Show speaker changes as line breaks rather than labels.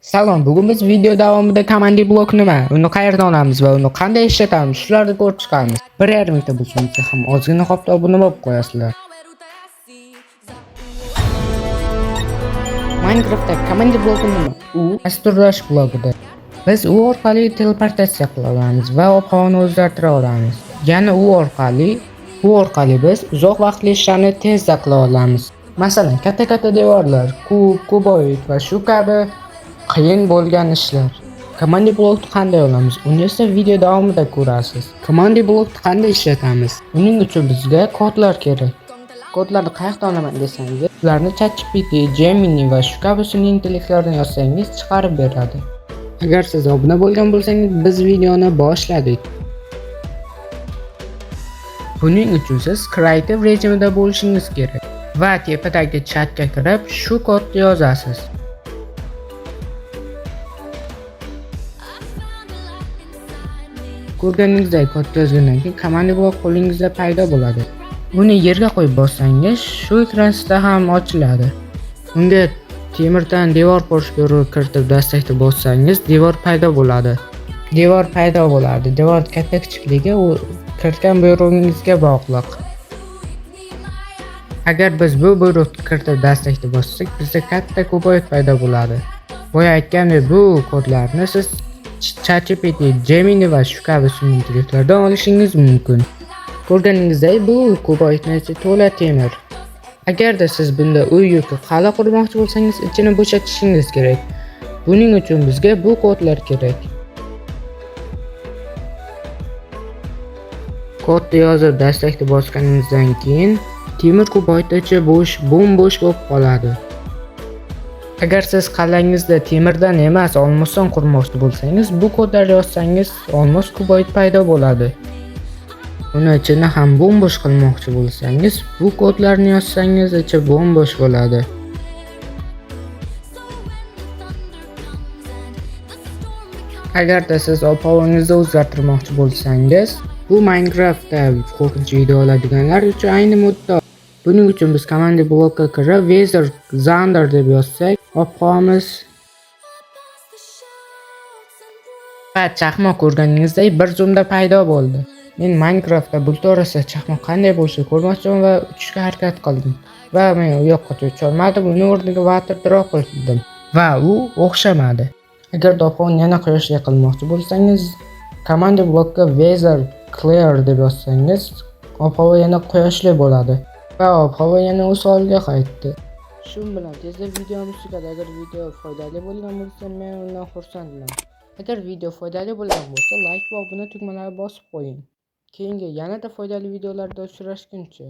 Salom, bugun biz video davomida Command Block nima, uni qayerdan olamiz va uni qanday ishlatamiz, shularni ko'rib chiqamiz. 1,5 minutda bo'lsa ham ozgina qolib obuna bo'lib qo'yasizlar. Minecraftda Command Block nima? U dasturlash blogidir. Biz u orqali teleportatsiya qila olamiz va ob-havoni o'zgartira olamiz. Ya'ni u orqali biz uzoq vaqtli ishlarni tezda qila olamiz. Masalan, katta devorlar, kuboid va shu kabi qiyin bo'lgan ishlar. Command Blockni qanday olamiz? Uni esa video davomida ko'rasiz. Command Blockni qanday ishlatamiz? Uning uchun bizga kodlar kerak. Kodlarni qayerdan olaman desangiz, ularni ChatGPT, Gemini va shu kabi sun'iy intellektlardan yozsangiz chiqarib beradi. Agar siz obuna bo'lgan bo'lsangiz, biz videoni boshladik. Buning uchun siz creative rejimida bo'lishingiz kerak va tepadagi chatga kirib shu kodni yozasiz. Ko'rganingizdek kodni yozgandan keyin Command Block qo'lingizda paydo bo'ladi. Uni yerga qo'yib bossangiz, shu ekransda ham ochiladi. Unga temirdan devor qurishga kiritib dastakni bossangiz, devor paydo bo'ladi. Devor katta kichikligi u kiritgan buyrug'ingizga bog'liq. Agar biz bu buyruqni kiritib dastakni bossak, bizda katta kuboid paydo bo'ladi. Boya aytgandek, bu kodlarni siz ChatGPT, Gemini va shu kabi sun'iy intellektlardan olishingiz mumkin. Ko'rganingizdek, bu kuboidning ichi to'la temir. Agarda siz bunda uy yoki qal'a qurmoqchi bo'lsangiz, ichini bo'shatishingiz kerak. Buning uchun bizga bu kodlar kerak. Kodni yozib dastakni bosganingizdan keyin temir kuboidning ichi bo'sh-bo'sh bo'lib qoladi. Agar siz qal'angizda temirdan emas, olmosdan qurmoqchi bo'lsangiz, bu kodlarni yozsangiz, olmos kuboid paydo bo'ladi. Uni ichini ham bo'sh qilmoqchi bo'lsangiz, bu kodlarni yozsangiz, ichi bo'sh bo'ladi. Agarda siz ob-havongizni o'zgartirmoqchi bo'lsangiz, bu Minecraftda qo'rqinch video oladiganlar uchun ayni muddo. Buning uchun biz Command Blockga kirib Weather Thunder deb yozsak, ob-havomiz va chaqmoq ko'rganingizdek bir zumda paydo bo'ldi. Men Minecraftda bulut orasida chaqmoq qanday bo'lishini ko'rmoqchiman va uchishga harakat qildim. Va men u yoqqa ucha olmadim, uni o'rniga water drop qildim va u o'xshamadi. Agar ob-havoni yana quyoshli qilmoqchi bo'lsangiz, Command Blockga Weather Clear deb yozsangiz, ob-havo yana quyoshli bo'ladi va ob-havo yana o'z holiga qaytdi. Shu bilan tezda videomiz tugadi. Agar video foydali bo'lgan bo'lsa, men undan xursandman. Agar video foydali bo'lgan bo'lsa, like va obuna tugmalariga bosib qo'ying. Keyingi yanada foydali videolarda uchrashguncha